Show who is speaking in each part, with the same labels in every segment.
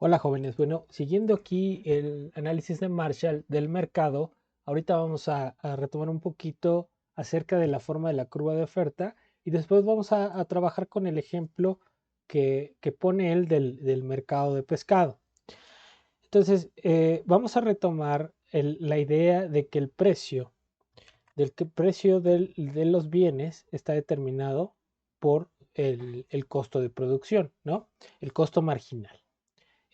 Speaker 1: Hola jóvenes, bueno, siguiendo aquí el análisis de Marshall del mercado, ahorita vamos a retomar un poquito acerca de la forma de la curva de oferta y después vamos a trabajar con el ejemplo que pone él del mercado de pescado. Entonces, vamos a retomar la idea de que el precio, de los bienes está determinado por el costo de producción, ¿no? El costo marginal.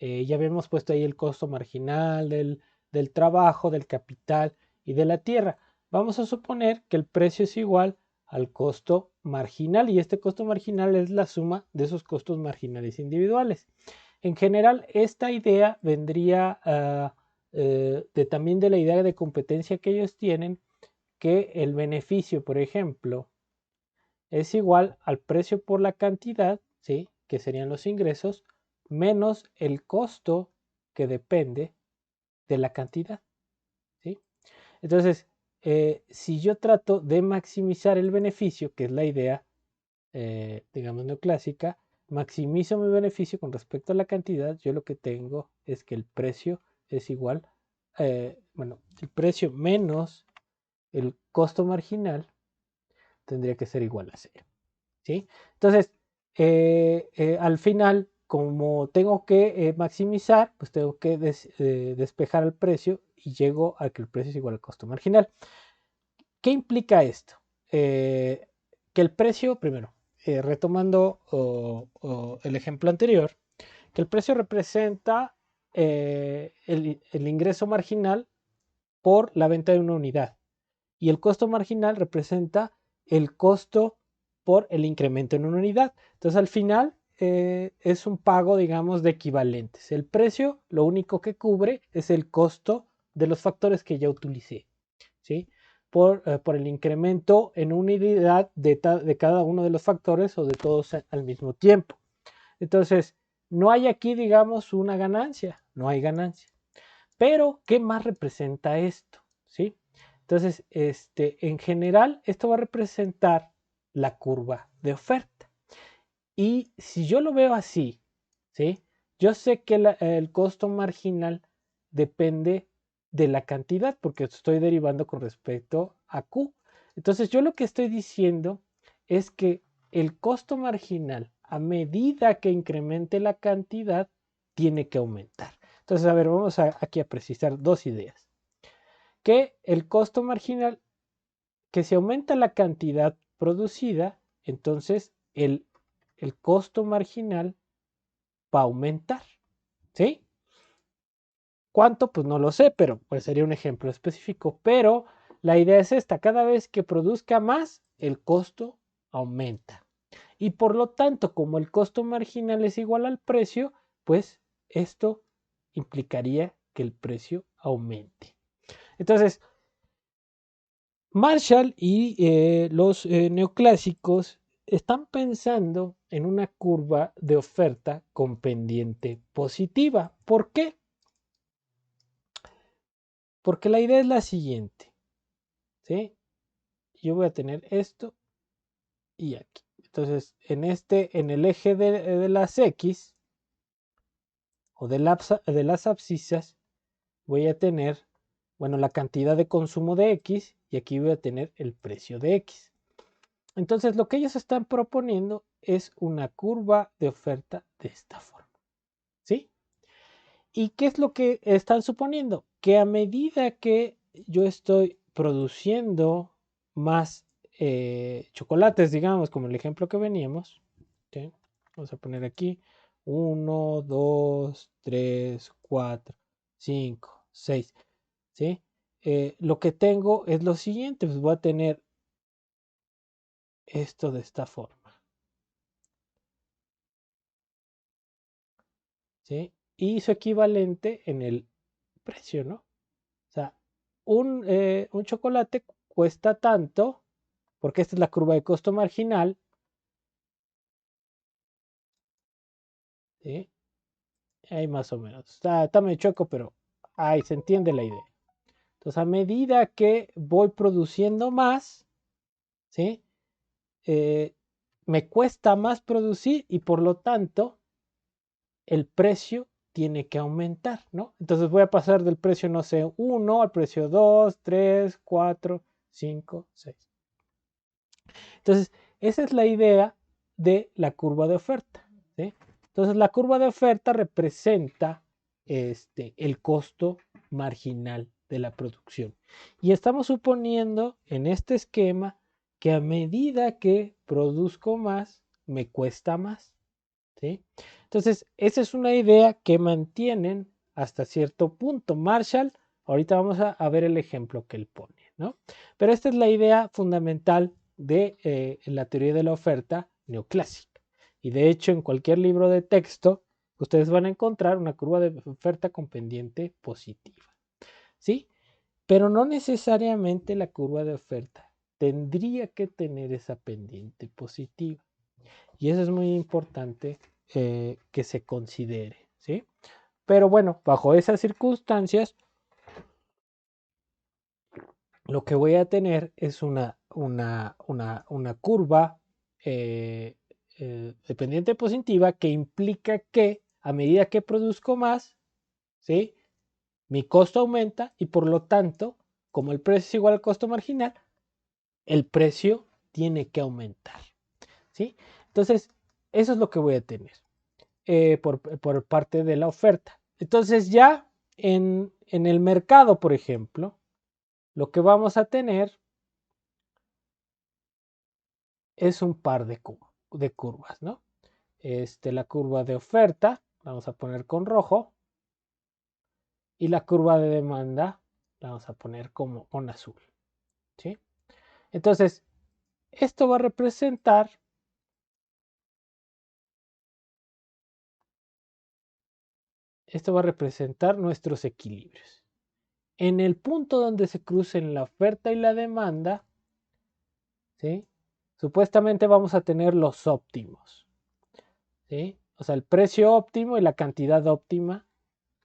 Speaker 1: Ya habíamos puesto ahí el costo marginal del trabajo, del capital y de la tierra. Vamos a suponer que el precio es igual al costo marginal y este costo marginal es la suma de esos costos marginales individuales. En general, esta idea vendría también de la idea de competencia que ellos tienen, que el beneficio, por ejemplo, es igual al precio por la cantidad, ¿sí? Que serían los ingresos, menos el costo que depende de la cantidad, ¿sí? Entonces, si yo trato de maximizar el beneficio, que es la idea, digamos, neoclásica, maximizo mi beneficio con respecto a la cantidad, yo lo que tengo es que el precio es igual, bueno, el precio menos el costo marginal tendría que ser igual a cero. ¿Sí? Entonces, al final, como tengo que maximizar, pues tengo que despejar el precio y llego a que el precio es igual al costo marginal. ¿Qué implica esto? Que el precio, primero, retomando el ejemplo anterior, que el precio representa el ingreso marginal por la venta de una unidad y el costo marginal representa el costo por el incremento en una unidad. Entonces al final es un pago, digamos, de equivalentes. El precio lo único que cubre es el costo de los factores que ya utilicé, ¿sí? Por el incremento en unidad de cada uno de los factores o de todos al mismo tiempo. Entonces, no hay aquí, digamos, una ganancia, no hay ganancia. Pero, ¿qué más representa esto? ¿Sí? Entonces, en general, esto va a representar la curva de oferta. Y si yo lo veo así, ¿sí? Yo sé que el costo marginal depende de la cantidad, porque estoy derivando con respecto a Q. Entonces, yo lo que estoy diciendo es que el costo marginal, a medida que incremente la cantidad, tiene que aumentar. Entonces, a ver, vamos aquí a precisar dos ideas. Que el costo marginal, que si aumenta la cantidad producida, entonces el costo marginal va a aumentar. ¿Sí? ¿Cuánto? Pues no lo sé, pero pues sería un ejemplo específico. Pero la idea es esta, cada vez que produzca más, el costo aumenta. Y por lo tanto, como el costo marginal es igual al precio, pues esto implicaría que el precio aumente. Entonces, Marshall y los neoclásicos están pensando en una curva de oferta con pendiente positiva. ¿Por qué? Porque la idea es la siguiente, ¿sí? Yo voy a tener esto y aquí. Entonces, en el eje de las X o de las abscisas, voy a tener, bueno, la cantidad de consumo de X y aquí voy a tener el precio de X. Entonces, lo que ellos están proponiendo es una curva de oferta de esta forma, ¿sí? ¿Y qué es lo que están suponiendo? Que a medida que yo estoy produciendo más chocolates, digamos, como el ejemplo que veníamos, ¿sí? Vamos a poner aquí 1, 2, 3, 4, 5, 6, ¿sí? Lo que tengo es lo siguiente, pues voy a tener esto de esta forma, ¿sí? Y su equivalente en el precio, ¿no? O sea, un chocolate cuesta tanto, porque esta es la curva de costo marginal, ¿sí? Ahí más o menos. Está medio choco, pero ahí se entiende la idea. Entonces, a medida que voy produciendo más, ¿sí? Me cuesta más producir y por lo tanto el precio tiene que aumentar, ¿no? Entonces voy a pasar del precio, no sé, 1 al precio 2, 3, 4, 5, 6. Entonces, esa es la idea de la curva de oferta, ¿sí? Entonces, la curva de oferta representa el costo marginal de la producción. Y estamos suponiendo en este esquema que a medida que produzco más, me cuesta más, ¿sí? Entonces, esa es una idea que mantienen hasta cierto punto. Marshall, ahorita vamos a ver el ejemplo que él pone, ¿no? Pero esta es la idea fundamental de la teoría de la oferta neoclásica. Y de hecho, en cualquier libro de texto, ustedes van a encontrar una curva de oferta con pendiente positiva, ¿sí? Pero no necesariamente la curva de oferta tendría que tener esa pendiente positiva. Y eso es muy importante que se considere, ¿sí? Pero bueno, bajo esas circunstancias, lo que voy a tener es una curva de pendiente positiva que implica que a medida que produzco más, ¿sí? Mi costo aumenta y por lo tanto, como el precio es igual al costo marginal, el precio tiene que aumentar, ¿sí? Entonces, eso es lo que voy a tener por parte de la oferta. Entonces ya en el mercado, por ejemplo, lo que vamos a tener es un par de curvas, ¿no? La curva de oferta, vamos a poner con rojo, y la curva de demanda, la vamos a poner como con azul, ¿sí? Entonces, esto va a representar nuestros equilibrios. En el punto donde se crucen la oferta y la demanda, ¿sí? Supuestamente vamos a tener los óptimos, ¿sí? O sea, el precio óptimo y la cantidad óptima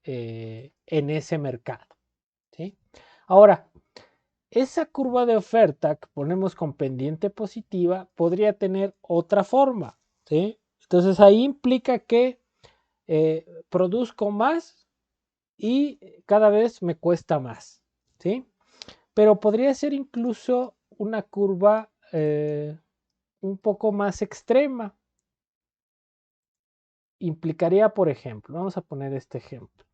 Speaker 1: en ese mercado, ¿sí? Ahora, esa curva de oferta que ponemos con pendiente positiva podría tener otra forma, ¿sí? Entonces ahí implica que produzco más y cada vez me cuesta más, ¿sí? Pero podría ser incluso una curva un poco más extrema. Implicaría, por ejemplo, vamos a poner este ejemplo,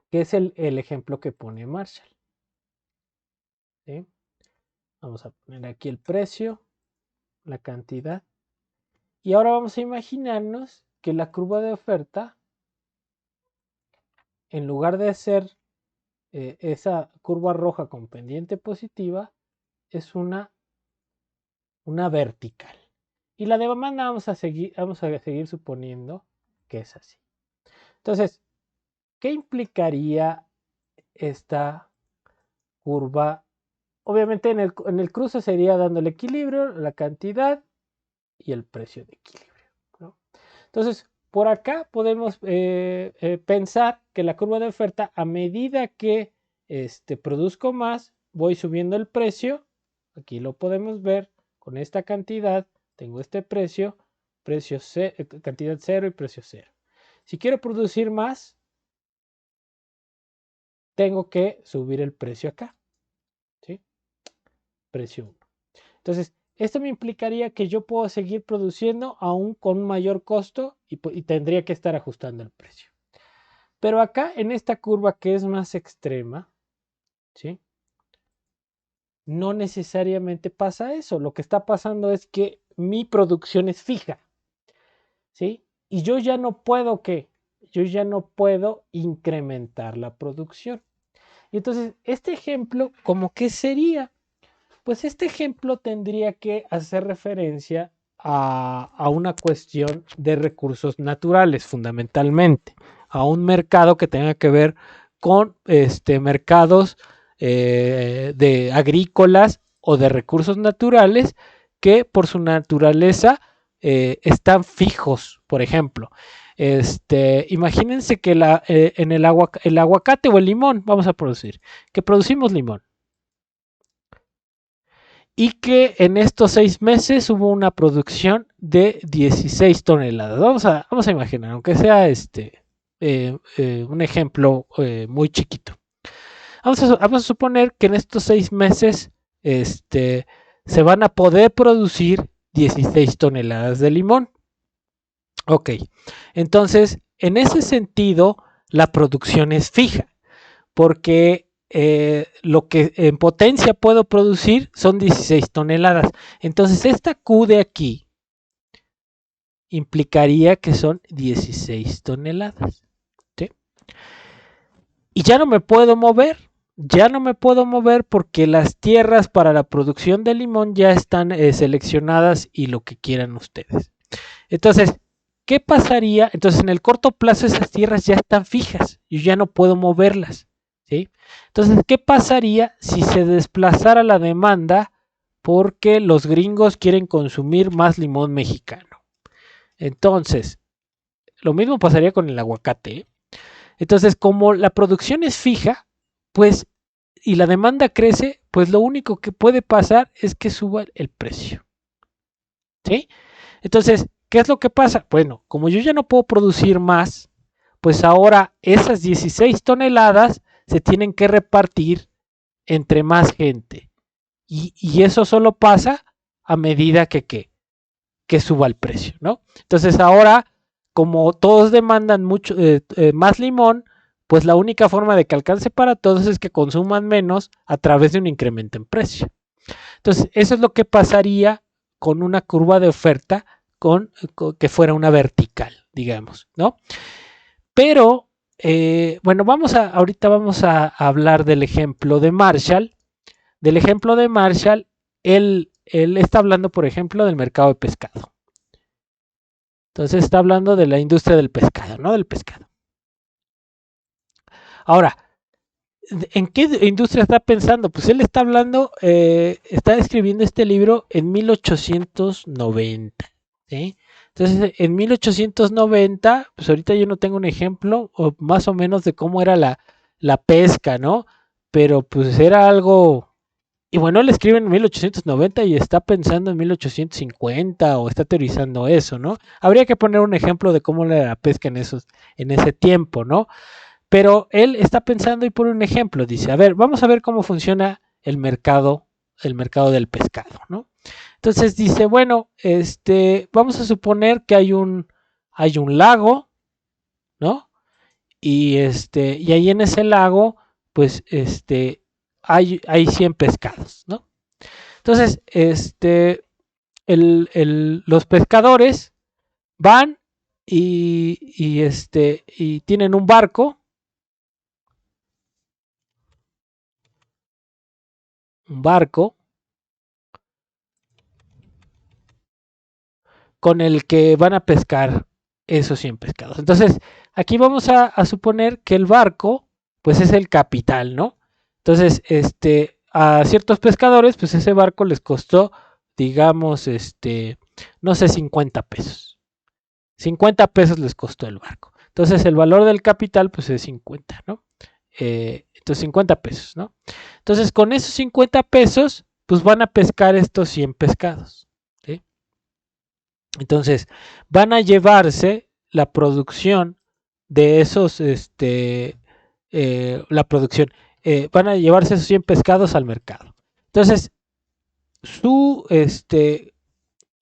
Speaker 1: que es el ejemplo que pone Marshall, ¿sí? Vamos a poner aquí el precio, la cantidad, y ahora vamos a imaginarnos que la curva de oferta, en lugar de ser esa curva roja con pendiente positiva, es una vertical. Y la demanda vamos a seguir suponiendo que es así. Entonces, ¿qué implicaría esta curva? Obviamente en el cruce sería dando el equilibrio, la cantidad y el precio de equilibrio, ¿no? Entonces, por acá podemos pensar que la curva de oferta, a medida que produzco más, voy subiendo el precio. Aquí lo podemos ver con esta cantidad. Tengo este precio, cantidad 0 y precio 0. Si quiero producir más, tengo que subir el precio acá, ¿sí? Precio 1. Entonces, esto me implicaría que yo puedo seguir produciendo aún con un mayor costo y tendría que estar ajustando el precio. Pero acá en esta curva que es más extrema, ¿sí? No necesariamente pasa eso. Lo que está pasando es que mi producción es fija, ¿sí? Y yo ya no puedo, ¿qué? Yo ya no puedo incrementar la producción. Y entonces, este ejemplo, ¿cómo que sería? Pues este ejemplo tendría que hacer referencia a una cuestión de recursos naturales, fundamentalmente, a un mercado que tenga que ver con mercados de agrícolas o de recursos naturales que por su naturaleza están fijos. Por ejemplo, imagínense que en el aguacate o el limón, vamos a producir, que producimos limón. y que en estos 6 meses hubo una producción de 16 toneladas. Vamos a imaginar, aunque sea un ejemplo muy chiquito. Vamos a suponer que en estos 6 meses se van a poder producir 16 toneladas de limón. Ok, entonces en ese sentido la producción es fija porque lo que en potencia puedo producir son 16 toneladas. Entonces esta Q de aquí implicaría que son 16 toneladas. ¿Sí? Y ya no me puedo mover. Ya no me puedo mover porque las tierras para la producción de limón ya están seleccionadas y lo que quieran ustedes. Entonces, ¿qué pasaría? Entonces, en el corto plazo esas tierras ya están fijas. Yo ya no puedo moverlas. ¿Sí? Entonces, ¿qué pasaría si se desplazara la demanda porque los gringos quieren consumir más limón mexicano? Entonces, lo mismo pasaría con el aguacate. ¿Eh? Entonces, como la producción es fija, pues, y la demanda crece, pues lo único que puede pasar es que suba el precio. ¿Sí? Entonces, ¿qué es lo que pasa? Bueno, como yo ya no puedo producir más, pues ahora esas 16 toneladas se tienen que repartir entre más gente. Y eso solo pasa a medida que suba el precio, ¿no? Entonces ahora, como todos demandan mucho más limón, pues la única forma de que alcance para todos es que consuman menos a través de un incremento en precio. Entonces, eso es lo que pasaría con una curva de oferta con que fuera una vertical, digamos, ¿no? Pero, bueno, ahorita vamos a hablar del ejemplo de Marshall. Del ejemplo de Marshall, él está hablando, por ejemplo, del mercado de pescado. Entonces está hablando de la industria del pescado, ¿no? Del pescado. Ahora, ¿en qué industria está pensando? Pues él está hablando, está escribiendo este libro en 1890. ¿Sí? Entonces, en 1890, pues ahorita yo no tengo un ejemplo o más o menos de cómo era la pesca, ¿no? Pero pues era algo. Y bueno, él escribe en 1890 y está pensando en 1850 o está teorizando eso, ¿no? Habría que poner un ejemplo de cómo era la pesca en ese tiempo, ¿no? Pero él está pensando y pone un ejemplo, dice, a ver, vamos a ver cómo funciona el mercado del pescado, ¿no? Entonces dice, bueno, vamos a suponer que hay un lago, ¿no? Y ahí en ese lago, pues, hay 100 pescados, ¿no? Entonces, los pescadores van y tienen un barco con el que van a pescar esos 100 pescados. Entonces, aquí vamos a suponer que el barco, pues es el capital, ¿no? Entonces, a ciertos pescadores, pues ese barco les costó, digamos, no sé, 50 pesos. 50 pesos les costó el barco. Entonces, el valor del capital, pues es 50, ¿no? Entonces, 50 pesos, ¿no? Entonces, con esos 50 pesos, pues van a pescar estos 100 pescados. ¿Sí? Entonces, van a llevarse la producción de esos, la producción, van a llevarse esos 100 pescados al mercado. Entonces, su, este,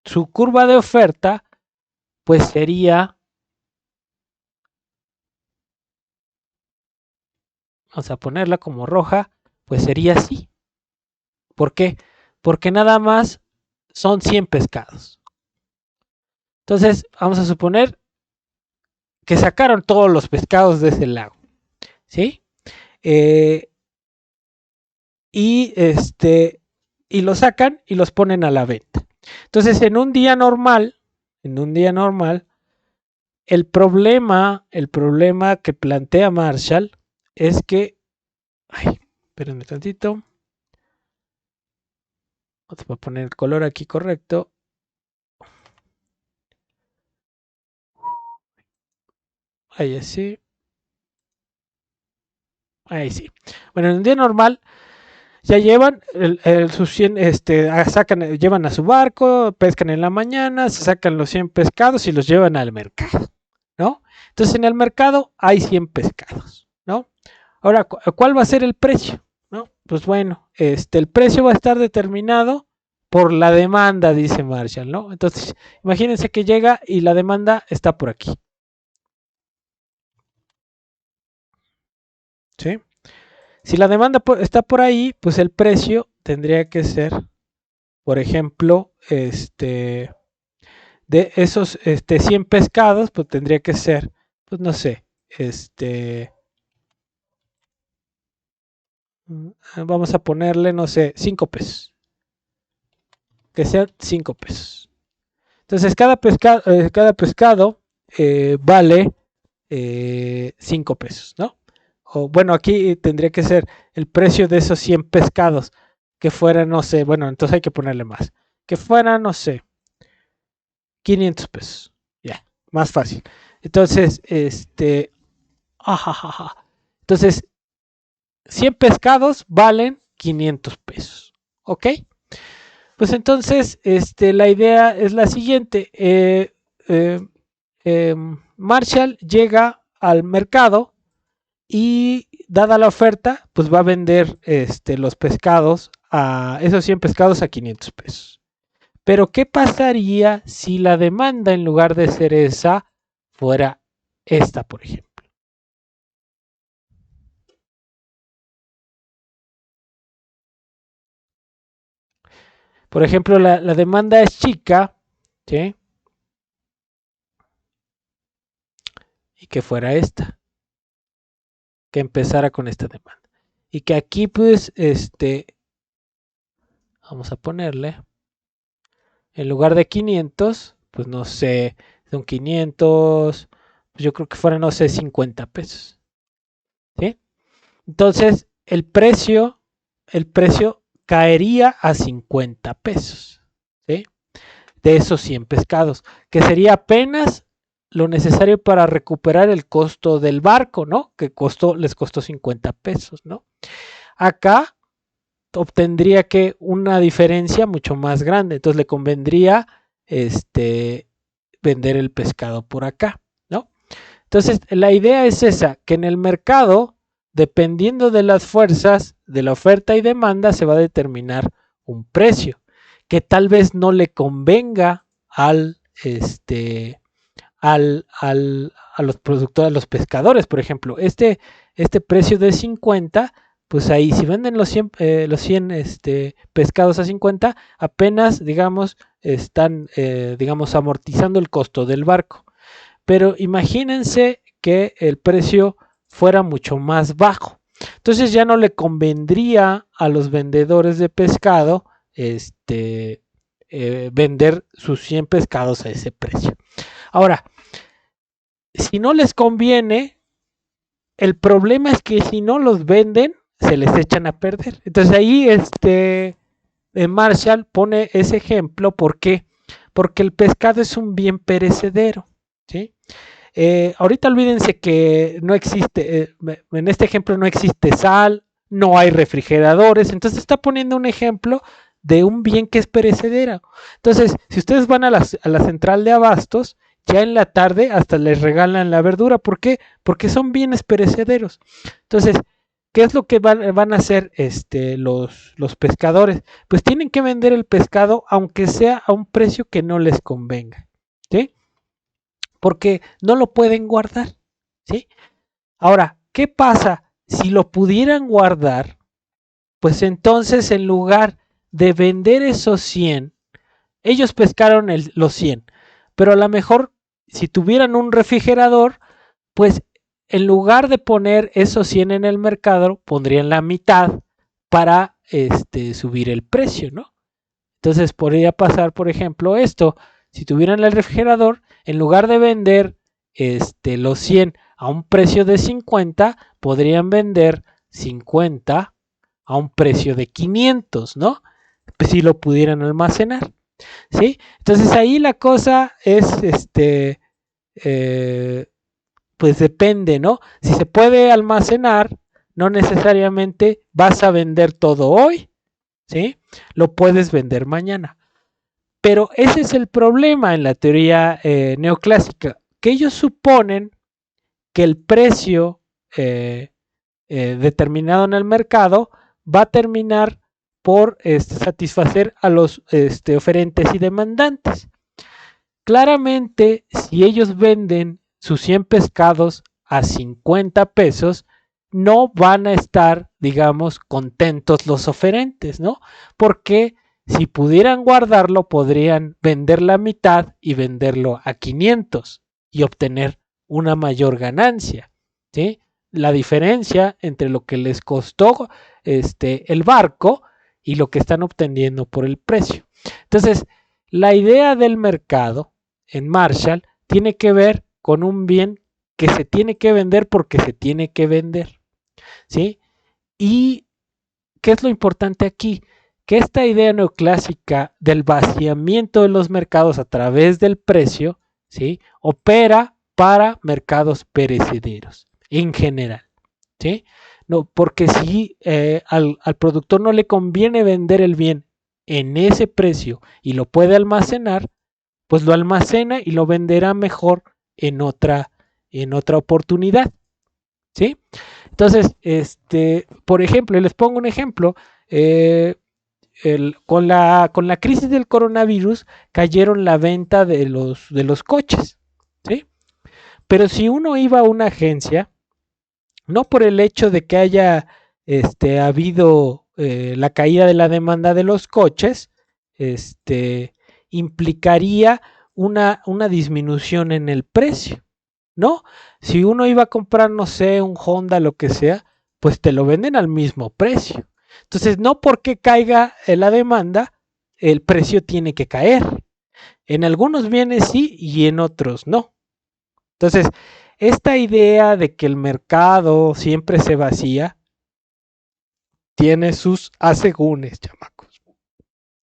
Speaker 1: su curva de oferta, pues sería, vamos a ponerla como roja, pues sería así. ¿Por qué? Porque nada más son 100 pescados. Entonces, vamos a suponer que sacaron todos los pescados de ese lago. ¿Sí? Eh, y y los sacan y los ponen a la venta. Entonces, en un día normal, el problema que plantea Marshall es que, ay, espérenme tantito, vamos a poner el color aquí correcto. Ahí sí. Ahí sí. Bueno, en un día normal, Ya llevan sus 100, llevan a su barco, pescan en la mañana, se sacan los 100 pescados y los llevan al mercado, ¿no? Entonces en el mercado hay 100 pescados, ¿no? Ahora, ¿cuál va a ser el precio? ¿No? Pues bueno, el precio va a estar determinado por la demanda, dice Marshall, ¿no? Entonces, imagínense que llega y la demanda está por aquí, ¿sí? Si la demanda está por ahí, pues el precio tendría que ser, por ejemplo, de esos 100 pescados, pues tendría que ser, pues no sé, vamos a ponerle, no sé, 5 pesos, que sean 5 pesos. Entonces, cada pescado vale 5 pesos, ¿no? O bueno, aquí tendría que ser el precio de esos 100 pescados, que fuera, no sé, bueno, entonces hay que ponerle más, que fuera, no sé, 500 pesos, ya, más fácil. Entonces, ajajaja. Entonces, 100 pescados valen 500 pesos, ¿ok? Pues entonces, la idea es la siguiente, eh, Marshall llega al mercado y dada la oferta, pues va a vender los pescados a esos 100 pescados a 500 pesos. Pero ¿qué pasaría si la demanda en lugar de ser esa fuera esta, por ejemplo? Por ejemplo, la demanda es chica, ¿sí? Y que fuera esta, que empezara con esta demanda. Y que aquí, pues, vamos a ponerle, en lugar de 500, pues no sé, son 500, pues yo creo que fuera, no sé, 50 pesos, ¿sí? Entonces, el precio caería a 50 pesos, ¿sí? De esos 100 pescados, que sería apenas lo necesario para recuperar el costo del barco, ¿no? Que les costó 50 pesos, ¿no? Acá obtendría que una diferencia mucho más grande, entonces le convendría vender el pescado por acá, ¿no? Entonces, la idea es esa, que en el mercado, dependiendo de las fuerzas, de la oferta y demanda, se va a determinar un precio que tal vez no le convenga a los productores, a los pescadores, por ejemplo. Este precio de 50, pues ahí si venden los 100 pescados a 50, apenas, digamos, están, digamos, amortizando el costo del barco. Pero imagínense que el precio fuera mucho más bajo. Entonces ya no le convendría a los vendedores de pescado vender sus 100 pescados a ese precio. Ahora, si no les conviene, el problema es que si no los venden, se les echan a perder. Entonces ahí Marshall pone ese ejemplo. ¿Por qué? Porque el pescado es un bien perecedero, ¿sí? Ahorita olvídense que no existe, en este ejemplo no existe sal, no hay refrigeradores, entonces está poniendo un ejemplo de un bien que es perecedero. Entonces, si ustedes van a la central de abastos, ya en la tarde hasta les regalan la verdura. ¿Por qué? Porque son bienes perecederos. Entonces, ¿qué es lo que van a hacer los pescadores? Pues tienen que vender el pescado aunque sea a un precio que no les convenga, ¿sí? Porque no lo pueden guardar, ¿sí? Ahora, ¿qué pasa? Si lo pudieran guardar, pues entonces en lugar de vender esos 100, ellos pescaron los 100, pero a lo mejor si tuvieran un refrigerador, pues en lugar de poner esos 100 en el mercado, pondrían la mitad para subir el precio, ¿no? Entonces podría pasar, por ejemplo, esto. Si tuvieran el refrigerador, en lugar de vender los 100 a un precio de 50, podrían vender 50 a un precio de 500, ¿no? Pues si lo pudieran almacenar, ¿sí? Entonces ahí la cosa es, pues depende, ¿no? Si se puede almacenar, no necesariamente vas a vender todo hoy, ¿sí? Lo puedes vender mañana. Pero ese es el problema en la teoría neoclásica, que ellos suponen que el precio determinado en el mercado va a terminar por satisfacer a los oferentes y demandantes. Claramente, si ellos venden sus 100 pescados a 50 pesos, no van a estar, digamos, contentos los oferentes, ¿no? Porque si pudieran guardarlo, podrían vender la mitad y venderlo a 500 y obtener una mayor ganancia, ¿sí? La diferencia entre lo que les costó el barco y lo que están obteniendo por el precio. Entonces, la idea del mercado en Marshall tiene que ver con un bien que se tiene que vender porque se tiene que vender, ¿sí? Y ¿qué es lo importante aquí? Que esta idea neoclásica del vaciamiento de los mercados a través del precio, ¿sí? Opera para mercados perecederos en general, ¿sí? No, porque si al productor no le conviene vender el bien en ese precio y lo puede almacenar, pues lo almacena y lo venderá mejor en otra oportunidad, ¿sí? Entonces, por ejemplo, les pongo un ejemplo, con la crisis del coronavirus cayeron la venta de los coches, ¿sí? Pero si uno iba a una agencia, no por el hecho de que haya habido la caída de la demanda de los coches, implicaría una disminución en el precio, ¿no? Si uno iba a comprar, no sé, un Honda, lo que sea, pues te lo venden al mismo precio. Entonces, no porque caiga la demanda, el precio tiene que caer. En algunos bienes sí y en otros no. Entonces, esta idea de que el mercado siempre se vacía tiene sus asegúnes, chamacos.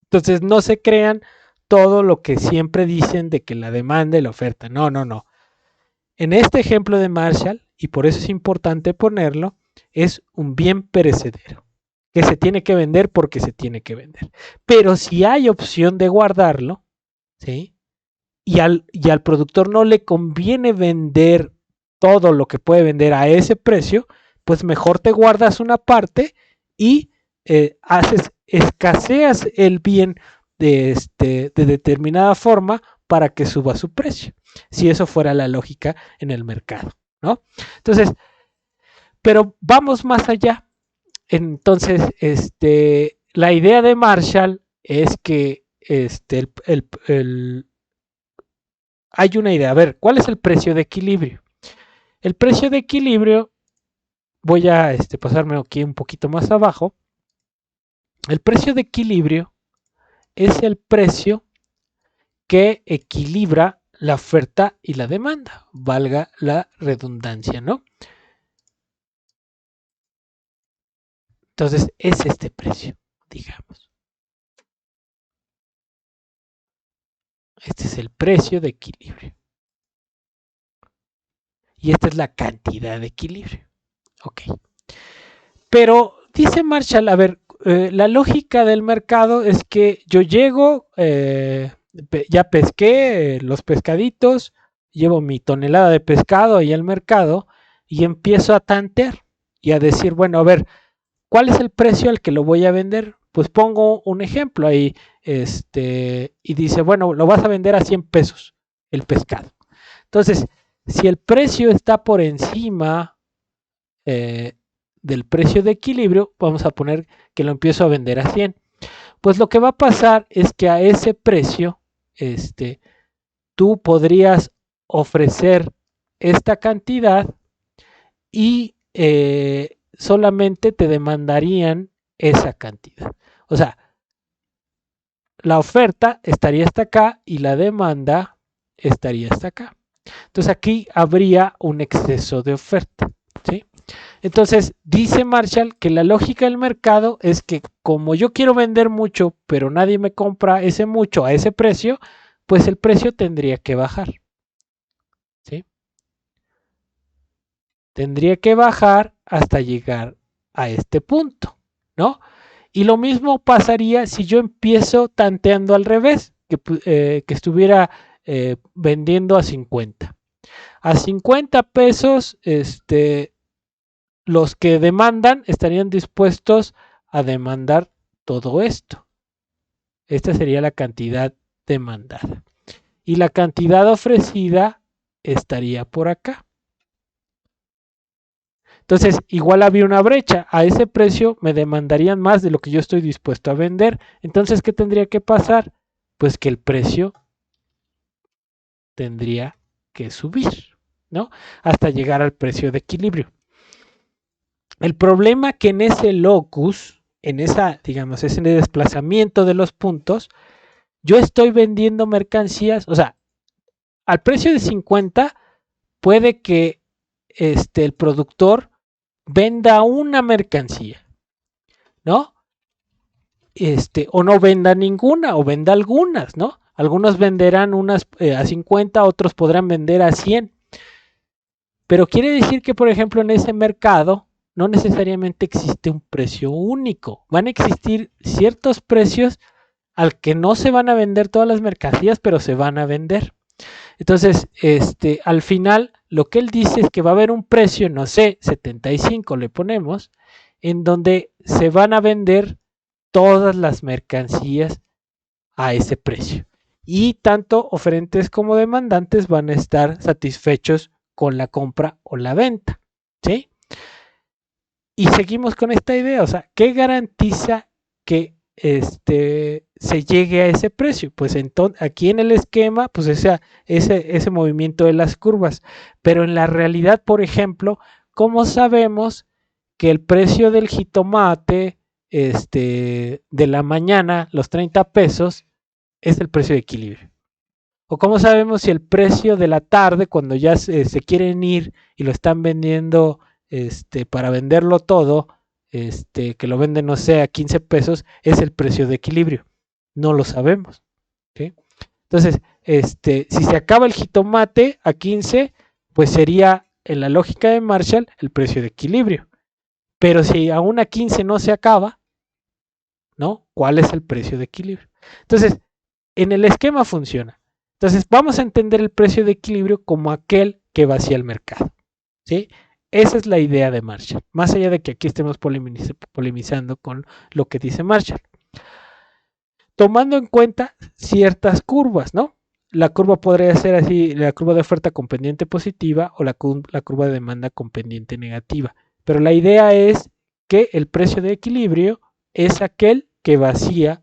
Speaker 1: Entonces, no se crean todo lo que siempre dicen de que la demanda y la oferta. No, no, no. En este ejemplo de Marshall, y por eso es importante ponerlo, es un bien perecedero, que se tiene que vender porque se tiene que vender. Pero si hay opción de guardarlo, ¿sí? Y al productor no le conviene vender todo lo que puede vender a ese precio, pues mejor te guardas una parte y escaseas el bien de determinada forma para que suba su precio, si eso fuera la lógica en el mercado, ¿no? Entonces, pero vamos más allá. Entonces, la idea de Marshall es que hay una idea. A ver, ¿cuál es el precio de equilibrio? El precio de equilibrio, voy a pasarme aquí un poquito más abajo. El precio de equilibrio es el precio que equilibra la oferta y la demanda, valga la redundancia, ¿no? Entonces es este precio, digamos. Este es el precio de equilibrio. Y esta es la cantidad de equilibrio. Ok. Pero dice Marshall, a ver, la lógica del mercado es que yo llego, ya pesqué los pescaditos, llevo mi tonelada de pescado ahí al mercado y empiezo a tantear y a decir, bueno, a ver, ¿cuál es el precio al que lo voy a vender? Pues pongo un ejemplo ahí, y dice, bueno, lo vas a vender a 100 pesos el pescado. Entonces, si el precio está por encima del precio de equilibrio, vamos a poner que lo empiezo a vender a 100. Pues lo que va a pasar es que a ese precio, tú podrías ofrecer esta cantidad y solamente te demandarían esa cantidad. O sea, la oferta estaría hasta acá y la demanda estaría hasta acá. Entonces aquí habría un exceso de oferta, ¿sí? Entonces dice Marshall que la lógica del mercado es que como yo quiero vender mucho, pero nadie me compra ese mucho a ese precio, pues el precio tendría que bajar, ¿sí? Tendría que bajar hasta llegar a este punto, ¿no? Y lo mismo pasaría si yo empiezo tanteando al revés, que estuviera vendiendo a 50. A 50 pesos, los que demandan estarían dispuestos a demandar todo esto. Esta sería la cantidad demandada. Y la cantidad ofrecida estaría por acá. Entonces, igual había una brecha. A ese precio me demandarían más de lo que yo estoy dispuesto a vender. Entonces, ¿qué tendría que pasar? Pues que el precio tendría que subir, ¿no? Hasta llegar al precio de equilibrio. El problema que en ese locus, en esa, digamos, ese desplazamiento de los puntos, yo estoy vendiendo mercancías, o sea, al precio de 50 puede que el productor venda una mercancía, ¿no? O no venda ninguna, o venda algunas, ¿no? Algunos venderán unas a 50, otros podrán vender a 100. Pero quiere decir que, por ejemplo, en ese mercado no necesariamente existe un precio único. Van a existir ciertos precios al que no se van a vender todas las mercancías, pero se van a vender. Entonces, al final, lo que él dice es que va a haber un precio, no sé, 75 le ponemos, en donde se van a vender todas las mercancías a ese precio. Y tanto oferentes como demandantes van a estar satisfechos con la compra o la venta, ¿sí? Y seguimos con esta idea, o sea, ¿qué garantiza que se llegue a ese precio? Pues entonces, aquí en el esquema, pues ese movimiento de las curvas, pero en la realidad, por ejemplo, ¿cómo sabemos que el precio del jitomate de la mañana, los 30 pesos, es el precio de equilibrio? ¿O cómo sabemos si el precio de la tarde, cuando ya se quieren ir y lo están vendiendo para venderlo todo, que lo venden, no sé, a 15 pesos, es el precio de equilibrio? No lo sabemos. ¿Sí? Entonces, si se acaba el jitomate a 15, pues sería, en la lógica de Marshall, el precio de equilibrio. Pero si aún a 15 no se acaba, ¿no? ¿Cuál es el precio de equilibrio? Entonces, en el esquema funciona. Entonces, vamos a entender el precio de equilibrio como aquel que vacía el mercado, ¿sí? Esa es la idea de Marshall, más allá de que aquí estemos polemizando con lo que dice Marshall. Tomando en cuenta ciertas curvas, ¿no? La curva podría ser así, la curva de oferta con pendiente positiva o la curva de demanda con pendiente negativa. Pero la idea es que el precio de equilibrio es aquel que vacía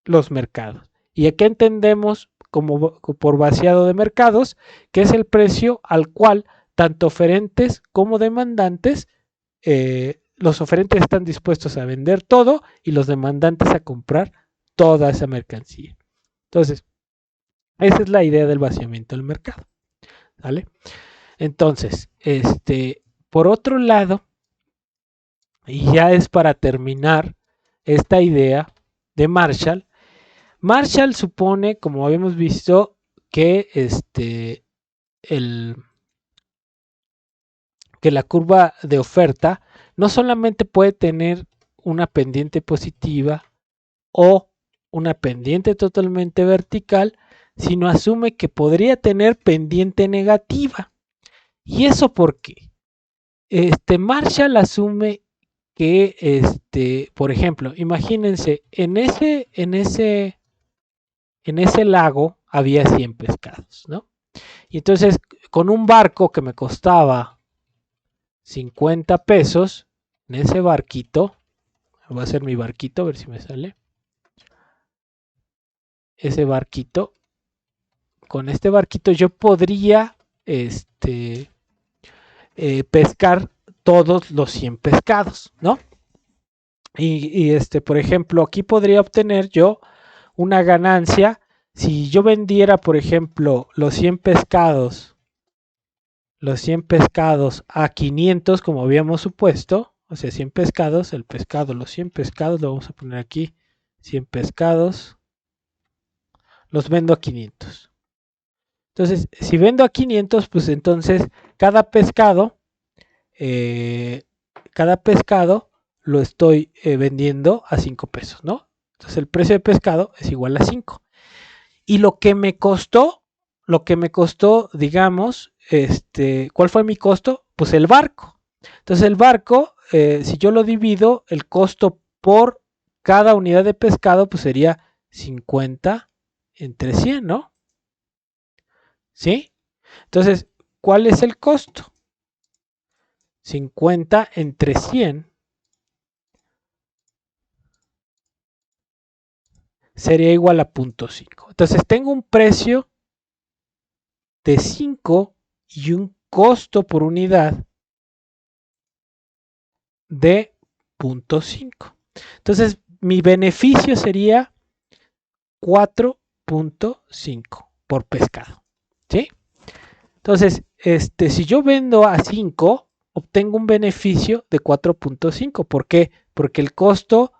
Speaker 1: los mercados. ¿Y a qué entendemos como por vaciado de mercados? Que es el precio al cual tanto oferentes como demandantes, los oferentes están dispuestos a vender todo y los demandantes a comprar toda esa mercancía. Entonces, esa es la idea del vaciamiento del mercado. ¿Vale? Entonces, por otro lado, y ya es para terminar esta idea de Marshall, Marshall supone, como habíamos visto, que que la curva de oferta no solamente puede tener una pendiente positiva o una pendiente totalmente vertical, sino asume que podría tener pendiente negativa. ¿Y eso por qué? Marshall asume que, por ejemplo, imagínense, en ese lago había 100 pescados, ¿no? Y entonces, con un barco que me costaba 50 pesos, en ese barquito, voy a hacer mi barquito, a ver si me sale. Ese barquito, con este barquito yo podría pescar todos los 100 pescados, ¿no? Y por ejemplo, aquí podría obtener yo una ganancia si yo vendiera, por ejemplo, los 100 pescados a 500, como habíamos supuesto, o sea, 100 pescados, el pescado, los 100 pescados, lo vamos a poner aquí, 100 pescados, los vendo a 500. Entonces, si vendo a 500, pues entonces cada pescado cada pescado lo estoy vendiendo a 5 pesos, ¿no? Entonces el precio de pescado es igual a 5. Y lo que me costó, digamos, ¿cuál fue mi costo? Pues el barco. Entonces el barco, si yo lo divido, el costo por cada unidad de pescado, pues sería 50 entre 100, ¿no? ¿Sí? Entonces, ¿cuál es el costo? 50 entre 100 sería igual a 0.5. Entonces tengo un precio de 5 y un costo por unidad de 0.5. Entonces mi beneficio sería 4.5 por pescado. ¿Sí? Entonces, si yo vendo a 5, obtengo un beneficio de 4.5. ¿Por qué? Porque el costo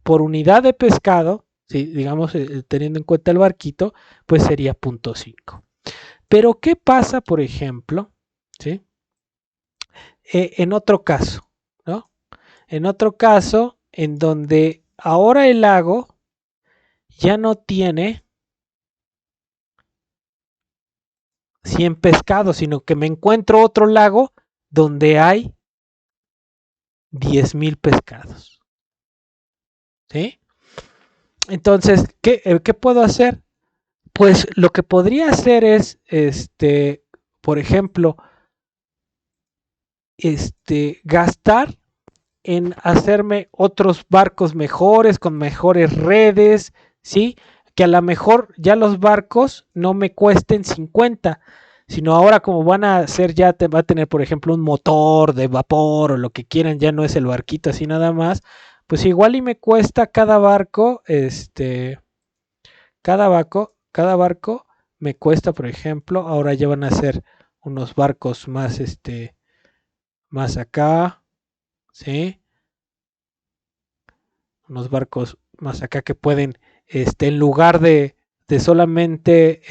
Speaker 1: por unidad de pescado, ¿sí? Digamos, teniendo en cuenta el barquito, pues sería 0.5. Pero, ¿qué pasa, por ejemplo, ¿sí? En otro caso, ¿no? En otro caso, en donde ahora el lago ya no tiene 100 pescados, sino que me encuentro otro lago donde hay 10,000 pescados. ¿Sí? Entonces, ¿qué puedo hacer? Pues lo que podría hacer es, por ejemplo, gastar en hacerme otros barcos mejores, con mejores redes, ¿sí? Que a lo mejor ya los barcos no me cuesten 50, sino ahora como van a ser ya, va a tener por ejemplo un motor de vapor o lo que quieran, ya no es el barquito así nada más, pues igual y me cuesta cada barco me cuesta, por ejemplo, ahora ya van a ser unos barcos más, más acá, ¿sí? Unos barcos más acá que pueden, en lugar de solamente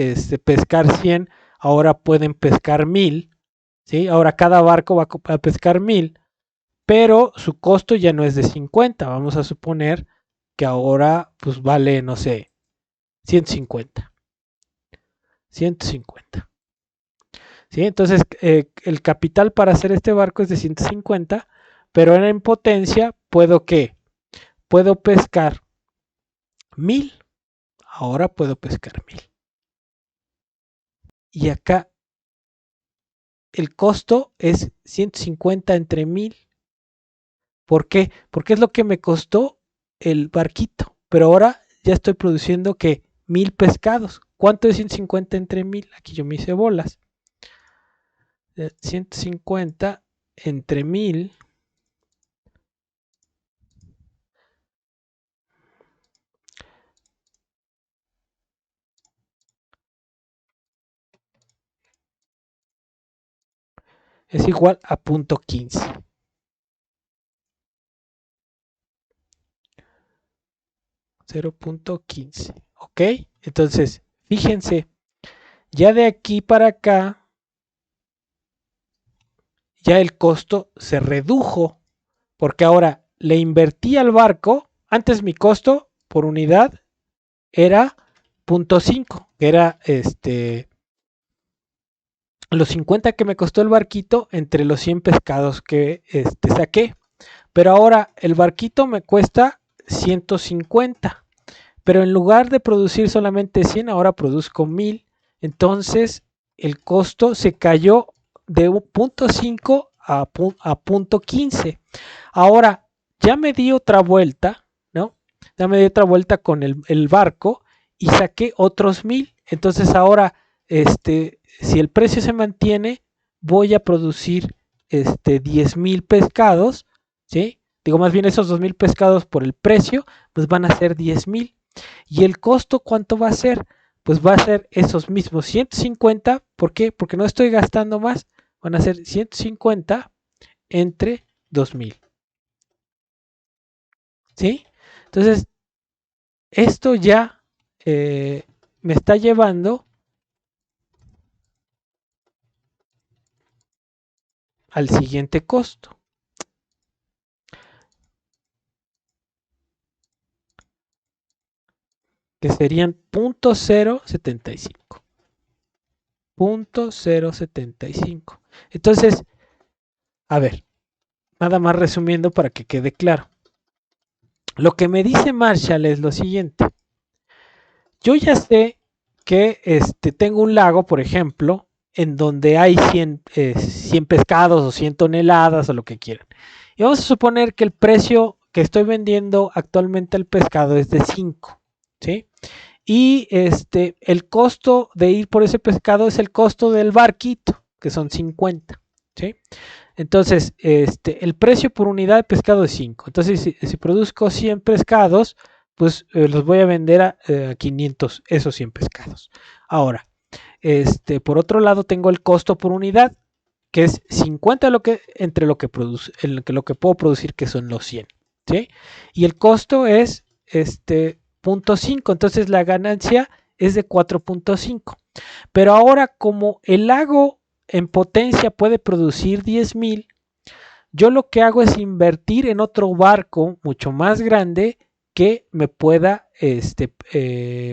Speaker 1: pescar 100, ahora pueden pescar 1000, ¿sí? Ahora cada barco va a pescar 1000, pero su costo ya no es de 50. Vamos a suponer que ahora pues vale, no sé, 150. 150. ¿Sí? Entonces, el capital para hacer este barco es de 150, pero en potencia puedo ¿qué? Puedo pescar 1000. Ahora puedo pescar 1000. Y acá el costo es 150 entre 1000. ¿Por qué? Porque es lo que me costó el barquito. Pero ahora ya estoy produciendo que 1000 pescados. ¿Cuánto es 150 entre 1000? Aquí yo me hice bolas. 150 entre 1000 es igual a 0.15. 0.15. ¿Ok? Entonces, fíjense, ya de aquí para acá, ya el costo se redujo, porque ahora le invertí al barco. Antes mi costo por unidad era 0.5, que era los 50 que me costó el barquito entre los 100 pescados que saqué. Pero ahora el barquito me cuesta 150. Pero en lugar de producir solamente 100, ahora produzco 1000. Entonces el costo se cayó de 0.5 a 0.15. Ahora ya me di otra vuelta, ¿no? Ya me di otra vuelta con el barco y saqué otros 1000. Entonces ahora, si el precio se mantiene, voy a producir 10,000 pescados, ¿sí? Digo, más bien esos 2000 pescados por el precio, pues van a ser 10,000. ¿Y el costo cuánto va a ser? Pues va a ser esos mismos 150. ¿Por qué? Porque no estoy gastando más. Van a ser 150 entre 2000. ¿Sí? Entonces, esto ya me está llevando al siguiente costo. que serían 0.075. 0.075. Entonces, a ver, nada más resumiendo para que quede claro. Lo que me dice Marshall es lo siguiente. Yo ya sé que tengo un lago, por ejemplo, en donde hay 100 pescados o 100 toneladas o lo que quieran. Y vamos a suponer que el precio que estoy vendiendo actualmente el pescado es de 5, ¿sí? Y el costo de ir por ese pescado es el costo del barquito, que son 50, ¿sí? Entonces, el precio por unidad de pescado es 5. Entonces, si produzco 100 pescados, pues los voy a vender a 500, esos 100 pescados. Ahora, por otro lado, tengo el costo por unidad, que es 50 entre lo que puedo producir, que son los 100, ¿sí? Y el costo es 0.5, entonces la ganancia es de 4.5. Pero ahora, como el lago en potencia puede producir 10,000, yo lo que hago es invertir en otro barco mucho más grande que me pueda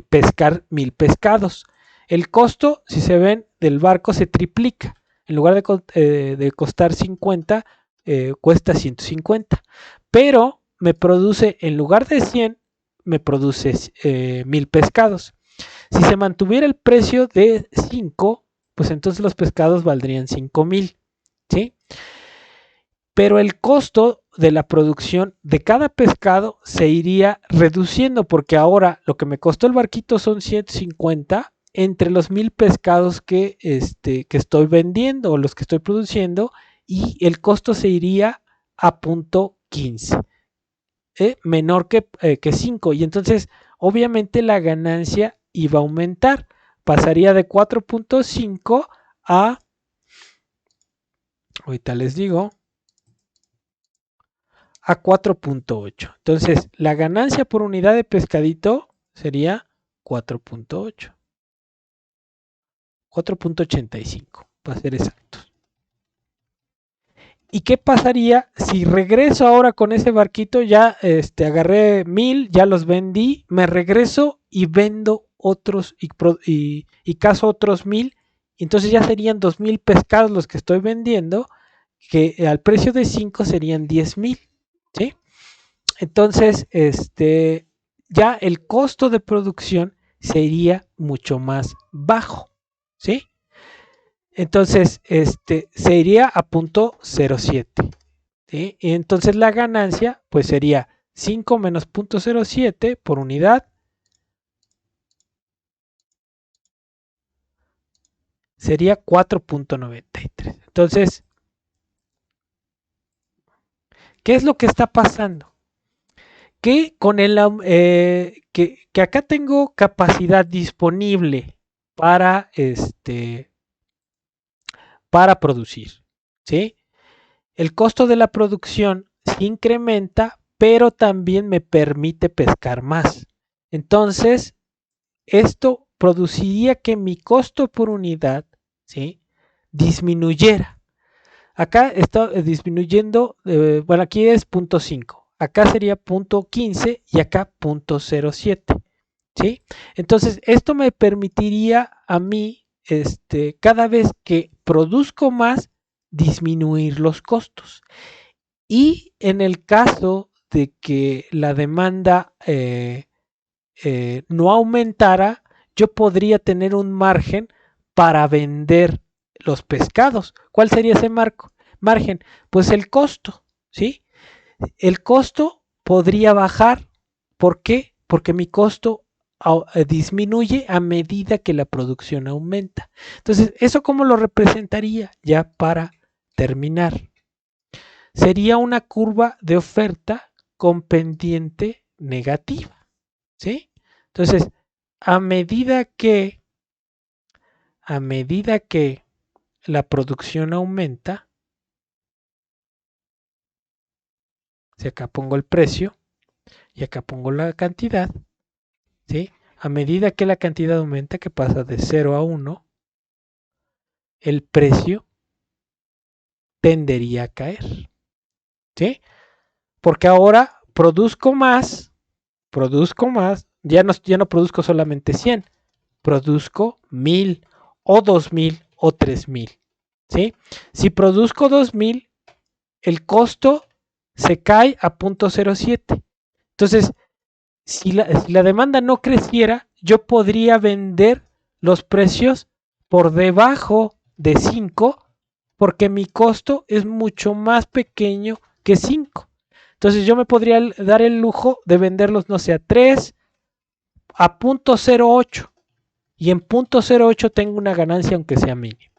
Speaker 1: pescar 1,000 pescados. El costo, si se ven, del barco se triplica. En lugar de costar 50, cuesta 150. Pero me produce, en lugar de 100, me produce 1,000 pescados. Si se mantuviera el precio de 5, pues entonces los pescados valdrían 5,000, ¿sí? Pero el costo de la producción de cada pescado se iría reduciendo, porque ahora lo que me costó el barquito son 150 entre los 1,000 pescados que estoy vendiendo o los que estoy produciendo, y el costo se iría a 0.15, menor que 5, y entonces obviamente la ganancia iba a aumentar, pasaría de 4.5 a, ahorita les digo, a 4.8. Entonces, la ganancia por unidad de pescadito sería 4.8. 4.85, para ser exactos. ¿Y qué pasaría si regreso ahora con ese barquito? Ya agarré 1,000, ya los vendí, me regreso y vendo otros y cazo otros 1,000. Entonces ya serían 2,000 pescados los que estoy vendiendo, que al precio de 5 serían 10,000, ¿sí? Entonces, ya el costo de producción sería mucho más bajo, ¿sí? Entonces, se iría a 0.07, ¿sí? Y entonces la ganancia, pues sería 5 menos 0.07 por unidad, sería 4.93. Entonces, ¿qué es lo que está pasando? Que con que acá tengo capacidad disponible para para producir, ¿sí? El costo de la producción se incrementa, pero también me permite pescar más. Entonces, esto produciría que mi costo por unidad, ¿sí?, disminuyera. Acá está disminuyendo, bueno, aquí es 0.5, acá sería 0.15 y acá 0.07, ¿sí? Entonces, esto me permitiría a mí, cada vez que produzco más, disminuir los costos. Y en el caso de que la demanda no aumentara, yo podría tener un margen para vender los pescados. ¿Cuál sería ese margen? Pues el costo, ¿sí? El costo podría bajar. ¿Por qué? Porque mi costo disminuye a medida que la producción aumenta. Entonces, ¿eso cómo lo representaría? Ya para terminar, sería una curva de oferta con pendiente negativa, ¿sí? Entonces, a medida que, a medida que la producción aumenta, si acá pongo el precio y acá pongo la cantidad, ¿sí? A medida que la cantidad aumenta, que pasa de 0 a 1, el precio tendería a caer, ¿sí? Porque ahora produzco más, ya no produzco solamente 100, produzco 1000 o 2000 o 3000. ¿Sí? Si produzco 2000, el costo se cae a 0.07. Entonces, si la demanda no creciera, yo podría vender los precios por debajo de 5 porque mi costo es mucho más pequeño que 5. Entonces yo me podría dar el lujo de venderlos, no sé, a 3, a 0.08. Y en 0.08 tengo una ganancia aunque sea mínima.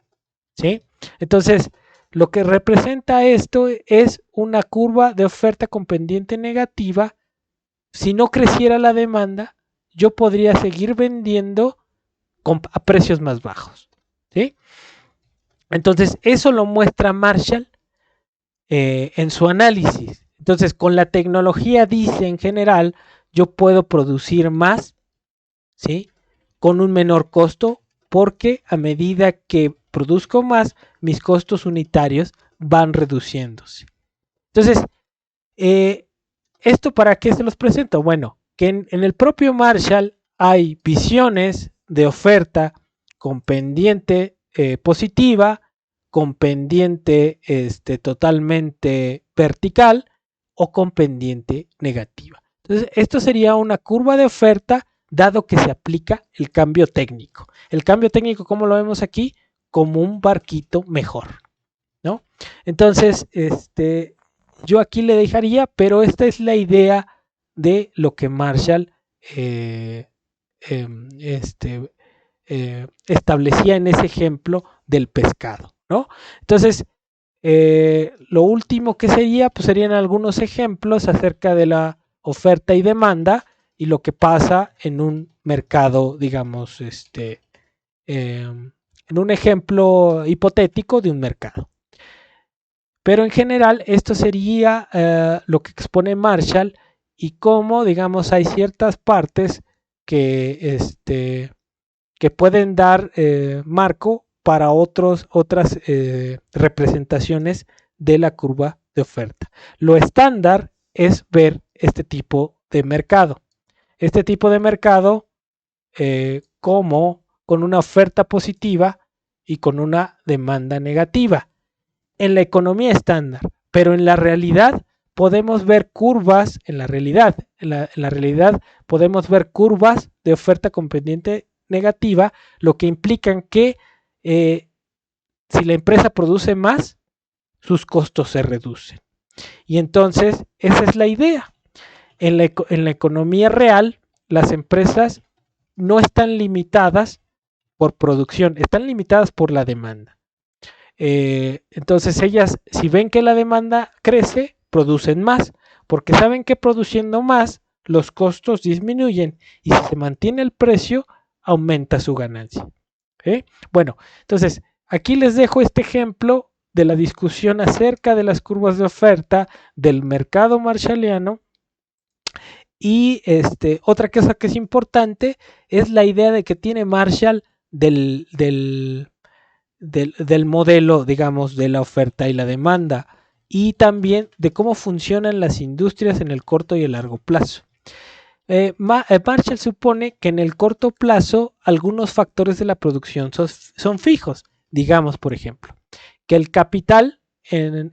Speaker 1: ¿Sí? Entonces, lo que representa esto es una curva de oferta con pendiente negativa. Si no creciera la demanda, yo podría seguir vendiendo a precios más bajos. ¿Sí? Entonces, eso lo muestra Marshall en su análisis. Entonces, con la tecnología dice en general, yo puedo producir más, ¿sí? Con un menor costo, porque a medida que produzco más, mis costos unitarios van reduciéndose. Entonces, ¿esto para qué se los presento? Bueno, que en el propio Marshall hay visiones de oferta con pendiente positiva, con pendiente totalmente vertical o con pendiente negativa. Entonces, esto sería una curva de oferta dado que se aplica el cambio técnico. El cambio técnico, ¿cómo lo vemos aquí? Como un barquito mejor, ¿no? Entonces, yo aquí le dejaría, pero esta es la idea de lo que Marshall eh, este, establecía en ese ejemplo del pescado, ¿no? Entonces, lo último que sería, pues serían algunos ejemplos acerca de la oferta y demanda y lo que pasa en un mercado, digamos, en un ejemplo hipotético de un mercado. Pero en general esto sería lo que expone Marshall y cómo, digamos, hay ciertas partes que pueden dar marco para otras representaciones de la curva de oferta. Lo estándar es ver este tipo de mercado. Este tipo de mercado como con una oferta positiva y con una demanda negativa en la economía estándar, pero en la realidad podemos ver curvas, en la realidad podemos ver curvas de oferta con pendiente negativa, lo que implican que si la empresa produce más, sus costos se reducen. Y entonces, esa es la idea. En la economía real, las empresas no están limitadas por producción, están limitadas por la demanda. Entonces ellas, si ven que la demanda crece, producen más, porque saben que produciendo más, los costos disminuyen y si se mantiene el precio, aumenta su ganancia. Bueno, entonces aquí les dejo este ejemplo de la discusión acerca de las curvas de oferta del mercado marshalliano. Y otra cosa que es importante es la idea de que tiene Marshall del modelo, digamos, de la oferta y la demanda y también de cómo funcionan las industrias en el corto y el largo plazo. Marshall supone que en el corto plazo algunos factores de la producción son fijos. Digamos, por ejemplo, que el capital en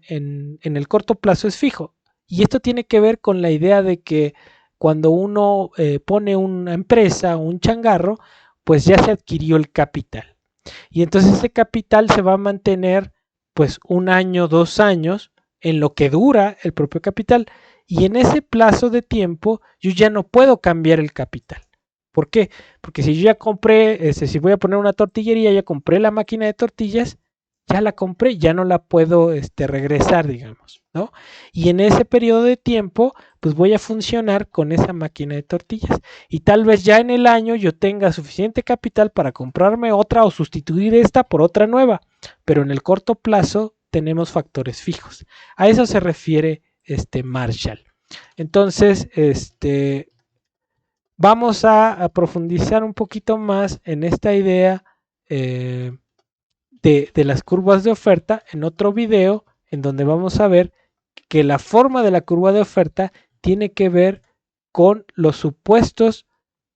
Speaker 1: el corto plazo es fijo. Y esto tiene que ver con la idea de que cuando uno pone una empresa, un changarro, pues ya se adquirió el capital. Y entonces ese capital se va a mantener pues 1 año, 2 años en lo que dura el propio capital. Y en ese plazo de tiempo yo ya no puedo cambiar el capital. ¿Por qué? Porque si yo ya compré, si voy a poner una tortillería, ya compré la máquina de tortillas, ya la compré, ya no la puedo regresar, digamos, ¿no? Y en ese periodo de tiempo, pues voy a funcionar con esa máquina de tortillas. Y tal vez ya en el año yo tenga suficiente capital para comprarme otra o sustituir esta por otra nueva. Pero en el corto plazo tenemos factores fijos. A eso se refiere Marshall. Entonces, vamos a profundizar un poquito más en esta idea de las curvas de oferta en otro video en donde vamos a ver que la forma de la curva de oferta tiene que ver con los supuestos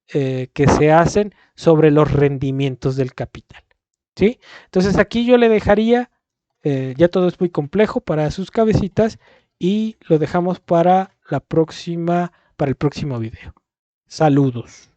Speaker 1: que se hacen sobre los rendimientos del capital. ¿Sí? Entonces aquí yo le dejaría, ya todo es muy complejo para sus cabecitas y lo dejamos para la próxima, para el próximo video. Saludos.